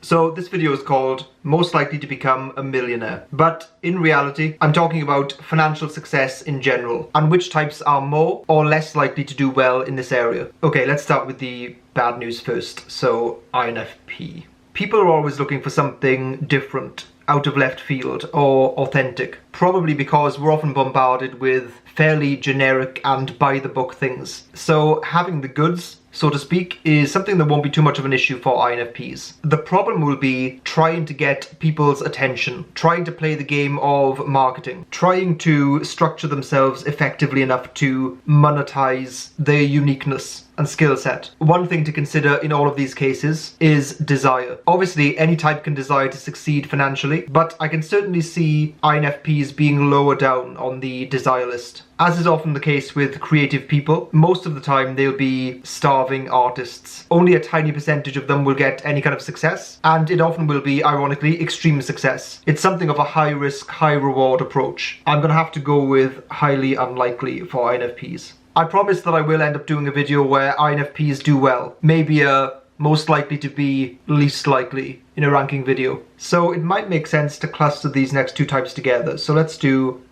So this video is called Most Likely to Become a Millionaire. But in reality, I'm talking about financial success in general and which types are more or less likely to do well in this area. Okay, let's start with the bad news first. So Infp. People are always looking for something different, out of left field, or authentic. Probably because we're often bombarded with fairly generic and by-the-book things. So having the goods, so to speak, is something that won't be too much of an issue for INFPs. The problem will be trying to get people's attention, trying to play the game of marketing, trying to structure themselves effectively enough to monetize their uniqueness and skill set. One thing to consider in all of these cases is desire. Obviously, any type can desire to succeed financially, but I can certainly see INFPs being lower down on the desire list. As is often the case with creative people, most of the time they'll be starving artists. Only a tiny percentage of them will get any kind of success, and it often will be, ironically, extreme success. It's something of a high-risk, high-reward approach. I'm gonna have to go with highly unlikely for INFPs. I promise that I will end up doing a video where INFPs do well. Maybe a most likely to be least likely in a ranking video. So it might make sense to cluster these next two types together. So let's do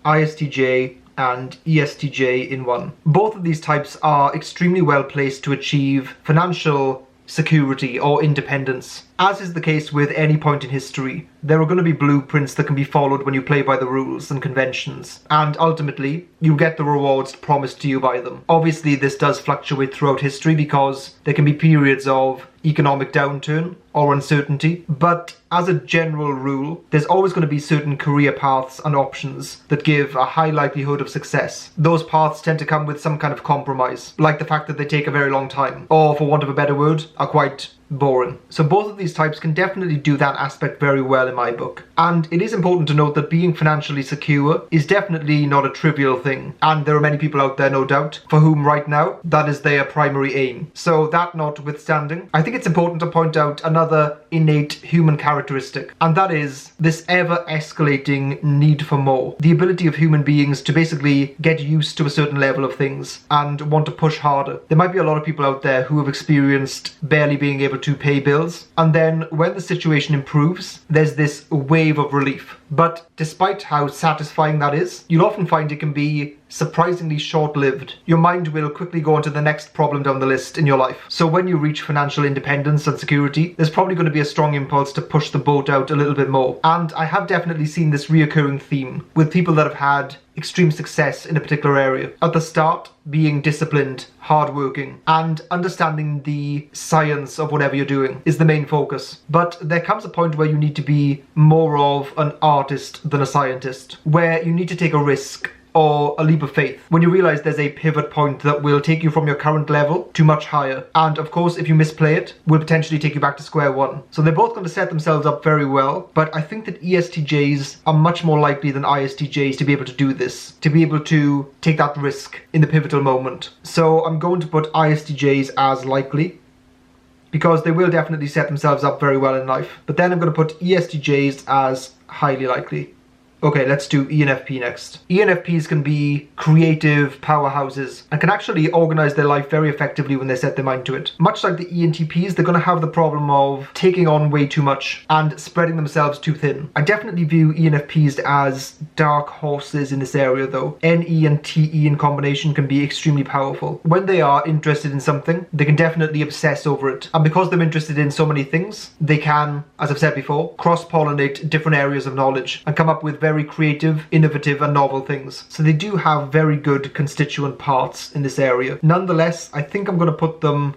ISTJ and ESTJ in one. Both of these types are extremely well placed to achieve financial security or independence. As is the case with any point in history, there are going to be blueprints that can be followed when you play by the rules and conventions, and ultimately, you get the rewards promised to you by them. Obviously, this does fluctuate throughout history because there can be periods of economic downturn or uncertainty, but as a general rule, there's always going to be certain career paths and options that give a high likelihood of success. Those paths tend to come with some kind of compromise, like the fact that they take a very long time, or for want of a better word, are quite boring. So both of these types can definitely do that aspect very well in my book. And it is important to note that being financially secure is definitely not a trivial thing. And there are many people out there, no doubt, for whom right now that is their primary aim. So that notwithstanding, I think it's important to point out another innate human characteristic, and that is this ever-escalating need for more. The ability of human beings to basically get used to a certain level of things and want to push harder. There might be a lot of people out there who have experienced barely being able to pay bills, and then when the situation improves, there's this wave of relief. But despite how satisfying that is, you'll often find it can be surprisingly short-lived. Your mind will quickly go on to the next problem down the list in your life. So when you reach financial independence and security, there's probably going to be a strong impulse to push the boat out a little bit more. And I have definitely seen this reoccurring theme with people that have had extreme success in a particular area. At the start, being disciplined, hardworking, and understanding the science of whatever you're doing is the main focus. But there comes a point where you need to be more of an artist than a scientist, where you need to take a risk or a leap of faith when you realize there's a pivot point that will take you from your current level to much higher. And of course, if you misplay it, will potentially take you back to square one. So they're both going to set themselves up very well, but I think that ESTJs are much more likely than ISTJs to be able to do this, to be able to take that risk in the pivotal moment. So I'm going to put ISTJs as likely, because they will definitely set themselves up very well in life. But then I'm going to put ESTJs as highly likely. Okay, let's do ENFP next. ENFPs can be creative powerhouses and can actually organize their life very effectively when they set their mind to it. Much like the ENTPs, they're going to have the problem of taking on way too much and spreading themselves too thin. I definitely view ENFPs as dark horses in this area though. NE and TE in combination can be extremely powerful. When they are interested in something, they can definitely obsess over it. And because they're interested in so many things, they can, as I've said before, cross-pollinate different areas of knowledge and come up with very creative, innovative, and novel things. So they do have very good constituent parts in this area. Nonetheless, I think I'm going to put them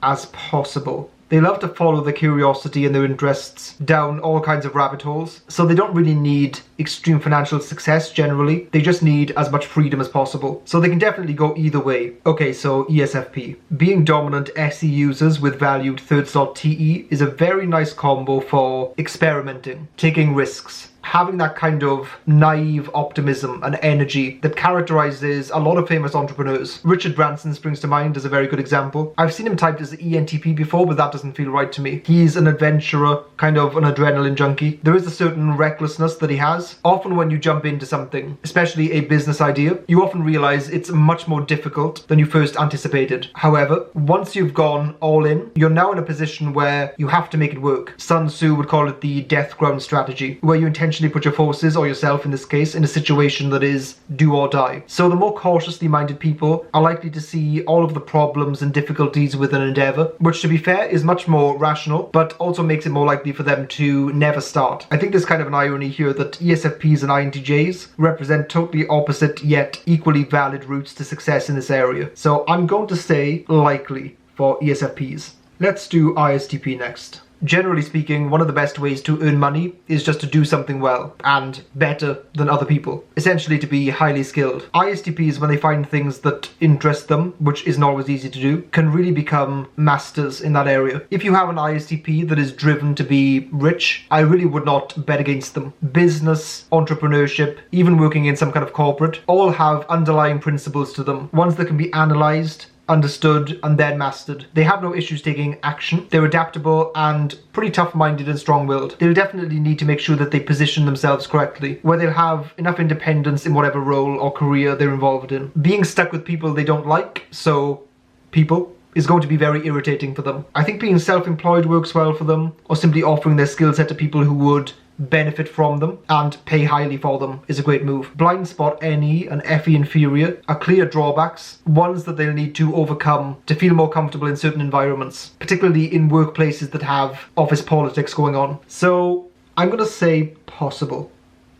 as possible. They love to follow their curiosity and their interests down all kinds of rabbit holes, so they don't really need extreme financial success generally. They just need as much freedom as possible. So they can definitely go either way. Okay, so ESFP. Being dominant SE users with valued third slot TE is a very nice combo for experimenting, taking risks, having that kind of naive optimism and energy that characterizes a lot of famous entrepreneurs. Richard Branson springs to mind as a very good example. I've seen him typed as ENTP before, but that doesn't feel right to me. He's an adventurer, kind of an adrenaline junkie. There is a certain recklessness that he has. Often when you jump into something, especially a business idea, you often realize it's much more difficult than you first anticipated. However, once you've gone all in, you're now in a position where you have to make it work. Sun Tzu would call it the death ground strategy, where you intentionally put your forces, or yourself in this case, in a situation that is do or die. So the more cautiously minded people are likely to see all of the problems and difficulties with an endeavor, which to be fair is much more rational, but also makes it more likely for them to never start. I think there's kind of an irony here that ESFPs and INTJs represent totally opposite yet equally valid routes to success in this area. So I'm going to say likely for ESFPs. Let's do ISTP next. Generally speaking, one of the best ways to earn money is just to do something well and better than other people. Essentially to be highly skilled. ISTPs, when they find things that interest them, which isn't always easy to do, can really become masters in that area. If you have an ISTP that is driven to be rich, I really would not bet against them. Business, entrepreneurship, even working in some kind of corporate, all have underlying principles to them. Ones that can be analysed, understood, and then mastered. They have no issues taking action. They're adaptable and pretty tough-minded and strong-willed. They'll definitely need to make sure that they position themselves correctly, where they'll have enough independence in whatever role or career they're involved in. Being stuck with people they don't like, so people, is going to be very irritating for them. I think being self-employed works well for them, or simply offering their skill set to people who would benefit from them and pay highly for them is a great move. Blind spot NE and FE inferior are clear drawbacks, ones that they'll need to overcome to feel more comfortable in certain environments, particularly in workplaces that have office politics going on. So I'm going to say possible.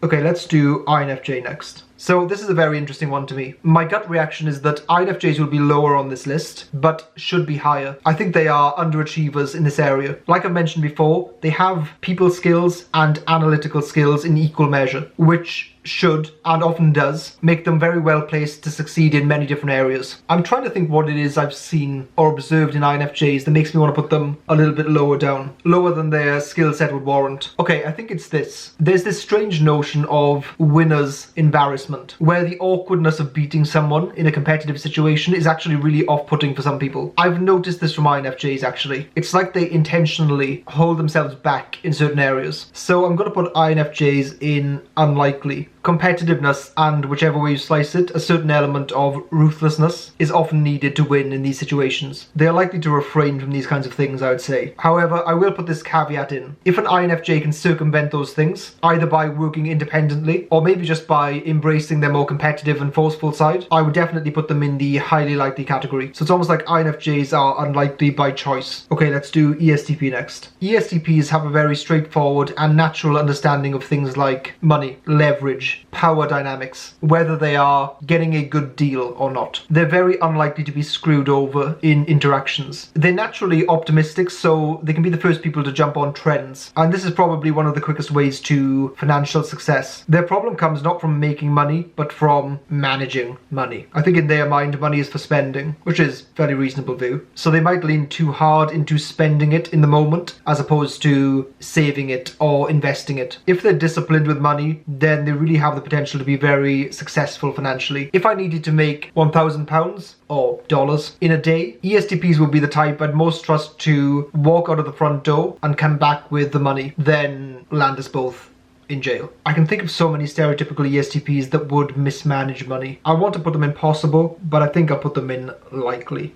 Okay, let's do INFJ next. So this is a very interesting one to me. My gut reaction is that INFJs will be lower on this list, but should be higher. I think they are underachievers in this area. Like I mentioned before, they have people skills and analytical skills in equal measure, which should, and often does, make them very well placed to succeed in many different areas. I'm trying to think what it is I've seen or observed in INFJs that makes me want to put them a little bit lower down. Lower than their skill set would warrant. Okay, I think it's this. There's this strange notion of winner's embarrassment, where the awkwardness of beating someone in a competitive situation is actually really off-putting for some people. I've noticed this from INFJs actually. It's like they intentionally hold themselves back in certain areas. So I'm going to put INFJs in unlikely. Competitiveness, and whichever way you slice it, a certain element of ruthlessness is often needed to win in these situations. They are likely to refrain from these kinds of things, I would say. However, I will put this caveat in. If an INFJ can circumvent those things, either by working independently or maybe just by embracing their more competitive and forceful side, I would definitely put them in the highly likely category. So it's almost like INFJs are unlikely by choice. Okay, let's do ESTP next. ESTPs have a very straightforward and natural understanding of things like money, leverage, power dynamics, whether they are getting a good deal or not. They're very unlikely to be screwed over in interactions. They're naturally optimistic, so they can be the first people to jump on trends. And this is probably one of the quickest ways to financial success. Their problem comes not from making money, but from managing money. I think in their mind, money is for spending, which is a very reasonable view. So they might lean too hard into spending it in the moment, as opposed to saving it or investing it. If they're disciplined with money, then they really have the potential to be very successful financially. If I needed to make £1,000 or dollars in a day, ESTPs would be the type I'd most trust to walk out of the front door and come back with the money, then land us both in jail. I can think of so many stereotypical ESTPs that would mismanage money. I want to put them in possible, but I think I'll put them in likely.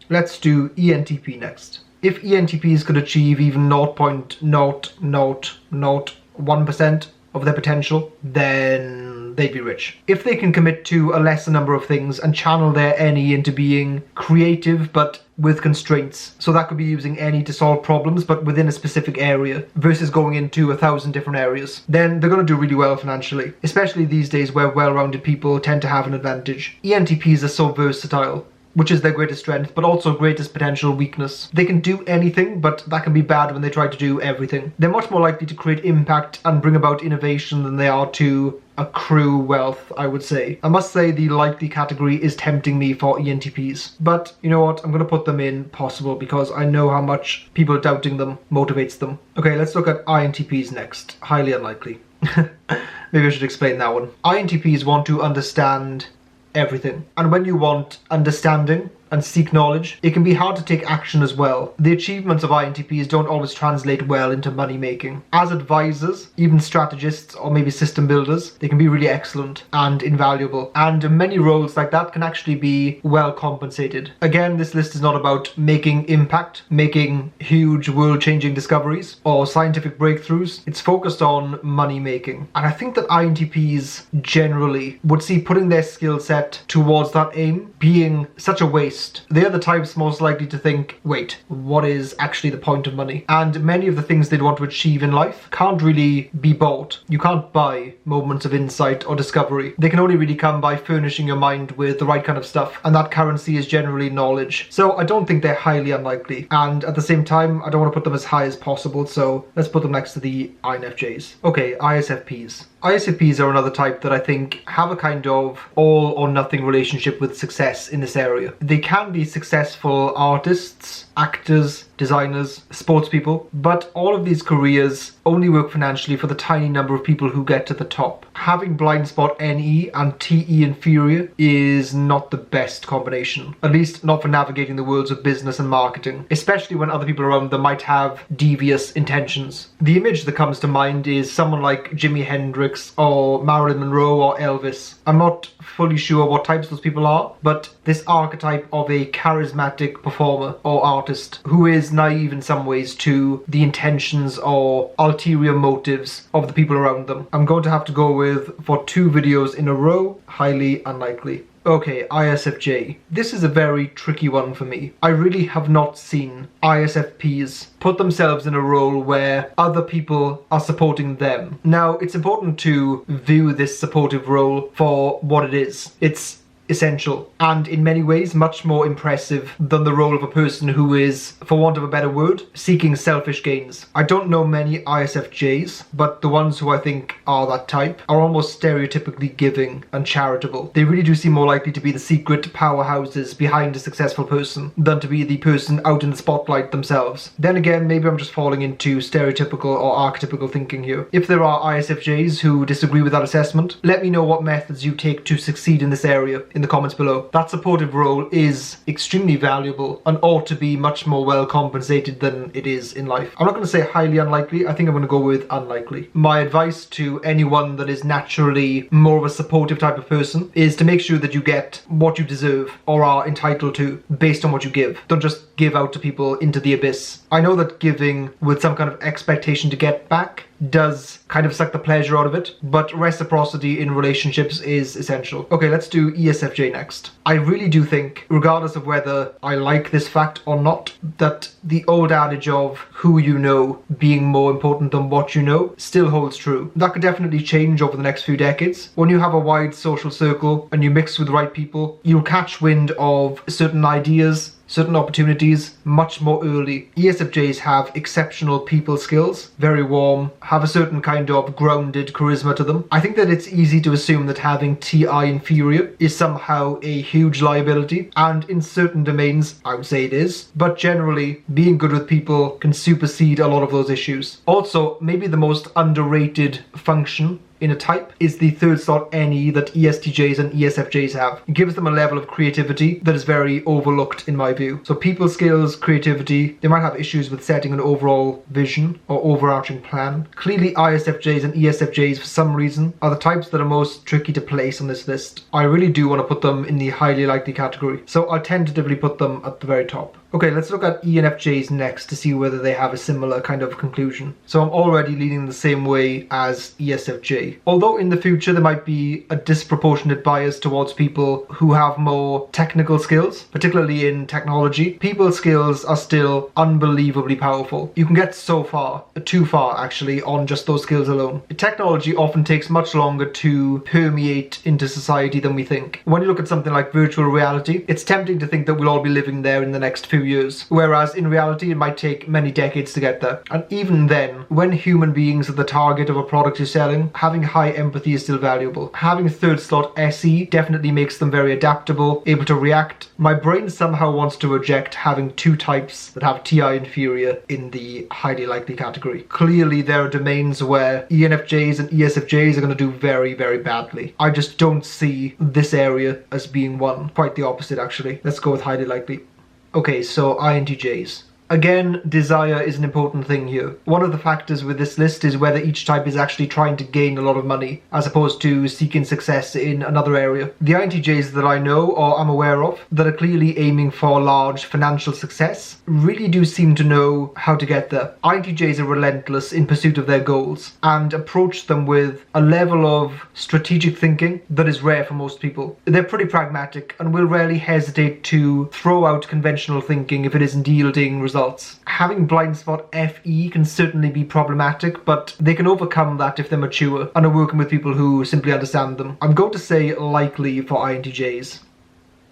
Let's do ENTP next. If ENTPs could achieve even 0.0001% of their potential, then they'd be rich. If they can commit to a lesser number of things and channel their NE into being creative but with constraints, so that could be using NE to solve problems but within a specific area versus going into 1,000 different areas, then they're going to do really well financially, especially these days where well-rounded people tend to have an advantage. ENTPs are so versatile, which is their greatest strength, but also greatest potential weakness. They can do anything, but that can be bad when they try to do everything. They're much more likely to create impact and bring about innovation than they are to accrue wealth, I would say. I must say the likely category is tempting me for ENTPs. But you know what? I'm going to put them in possible because I know how much people doubting them motivates them. Okay, let's look at INTPs next. Highly unlikely. Maybe I should explain that one. INTPs want to understand everything. And when you want understanding and seek knowledge, it can be hard to take action as well. The achievements of INTPs don't always translate well into money making. As advisors, even strategists or maybe system builders, they can be really excellent and invaluable. And many roles like that can actually be well compensated. Again, this list is not about making impact, making huge world-changing discoveries or scientific breakthroughs. It's focused on money making. And I think that INTPs generally would see putting their skill set towards that aim being such a waste. They are the types most likely to think, wait, what is actually the point of money? And many of the things they'd want to achieve in life can't really be bought. You can't buy moments of insight or discovery. They can only really come by furnishing your mind with the right kind of stuff, and that currency is generally knowledge. So I don't think they're highly unlikely, and at the same time I don't want to put them as high as possible, so let's put them next to the INFJs. Okay, ISFPs. ISFPs are another type that I think have a kind of all or nothing relationship with success in this area. They can be successful artists, actors, designers, sports people, but all of these careers only work financially for the tiny number of people who get to the top. Having blind spot NE and TE inferior is not the best combination, at least not for navigating the worlds of business and marketing, especially when other people around them might have devious intentions. The image that comes to mind is someone like Jimi Hendrix or Marilyn Monroe or Elvis. I'm not fully sure what types those people are, but this archetype of a charismatic performer or artist who is naive in some ways to the intentions or ulterior motives of the people around them. I'm going to have to go with, for 2 videos in a row, highly unlikely. Okay, ISFJ. This is a very tricky one for me. I really have not seen ISFPs put themselves in a role where other people are supporting them. Now, it's important to view this supportive role for what it is. It's essential and in many ways much more impressive than the role of a person who is, for want of a better word, seeking selfish gains. I don't know many ISFJs, but the ones who I think are that type are almost stereotypically giving and charitable. They really do seem more likely to be the secret powerhouses behind a successful person than to be the person out in the spotlight themselves. Then again, maybe I'm just falling into stereotypical or archetypical thinking here. If there are ISFJs who disagree with that assessment, let me know what methods you take to succeed in this area in the comments below. That supportive role is extremely valuable and ought to be much more well compensated than it is in life. I'm not going to say highly unlikely, I think I'm going to go with unlikely. My advice to anyone that is naturally more of a supportive type of person is to make sure that you get what you deserve or are entitled to based on what you give. Don't just give out to people into the abyss. I know that giving with some kind of expectation to get back does kind of suck the pleasure out of it, but reciprocity in relationships is essential. Okay, let's do ESFJ next. I really do think, regardless of whether I like this fact or not, that the old adage of who you know being more important than what you know still holds true. That could definitely change over the next few decades. When you have a wide social circle and you mix with the right people, you'll catch wind of certain ideas, certain opportunities much more early. ESFJs have exceptional people skills, very warm, have a certain kind of grounded charisma to them. I think that it's easy to assume that having TI inferior is somehow a huge liability, and in certain domains I would say it is, but generally being good with people can supersede a lot of those issues. Also, maybe the most underrated function in a type is the third slot NE that ESTJs and ESFJs have. It gives them a level of creativity that is very overlooked in my view. So people skills, creativity, they might have issues with setting an overall vision or overarching plan. Clearly ISFJs and ESFJs for some reason are the types that are most tricky to place on this list. I really do want to put them in the highly likely category, so I'll tentatively put them at the very top. Okay, let's look at ENFJs next to see whether they have a similar kind of conclusion. So I'm already leaning the same way as ESFJ. Although in the future there might be a disproportionate bias towards people who have more technical skills, particularly in technology, people skills are still unbelievably powerful. You can get so far, too far actually, on just those skills alone. Technology often takes much longer to permeate into society than we think. When you look at something like virtual reality, it's tempting to think that we'll all be living there in the next few few years, whereas in reality it might take many decades to get there. And even then, when human beings are the target of a product you're selling, having high empathy is still valuable. Having third slot SE definitely makes them very adaptable, able to react. My brain somehow wants to reject having two types that have TI inferior in the highly likely category. Clearly there are domains where ENFJs and ESFJs are going to do very, very badly. I just don't see this area as being one. Quite the opposite, actually. Let's go with highly likely. Okay, so INTJs. Again, desire is an important thing here. One of the factors with this list is whether each type is actually trying to gain a lot of money, as opposed to seeking success in another area. The INTJs that I know or am aware of that are clearly aiming for large financial success really do seem to know how to get there. INTJs are relentless in pursuit of their goals and approach them with a level of strategic thinking that is rare for most people. They're pretty pragmatic and will rarely hesitate to throw out conventional thinking if it isn't yielding results. Having blind spot FE can certainly be problematic, but they can overcome that if they're mature and are working with people who simply understand them. I'm going to say likely for INTJs.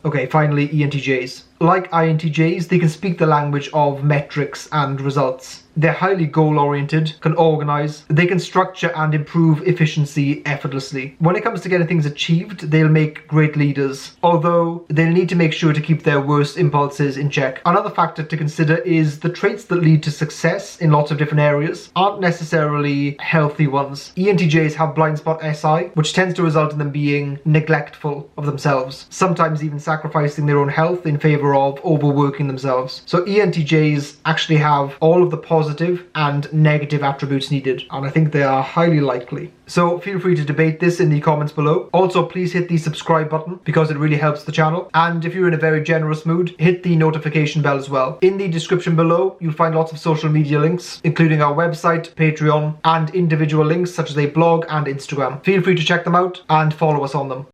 Okay, finally, ENTJs. Like INTJs, they can speak the language of metrics and results. They're highly goal-oriented, can organize, they can structure and improve efficiency effortlessly. When it comes to getting things achieved, they'll make great leaders, although they'll need to make sure to keep their worst impulses in check. Another factor to consider is the traits that lead to success in lots of different areas aren't necessarily healthy ones. ENTJs have blind spot SI, which tends to result in them being neglectful of themselves, sometimes even sacrificing their own health in favor of overworking themselves. So ENTJs actually have all of the positive and negative attributes needed, and I think they are highly likely. So feel free to debate this in the comments below. Also, please hit the subscribe button because it really helps the channel. And if you're in a very generous mood, hit the notification bell as well. In the description below, you'll find lots of social media links, including our website, Patreon, and individual links such as a blog and Instagram. Feel free to check them out and follow us on them.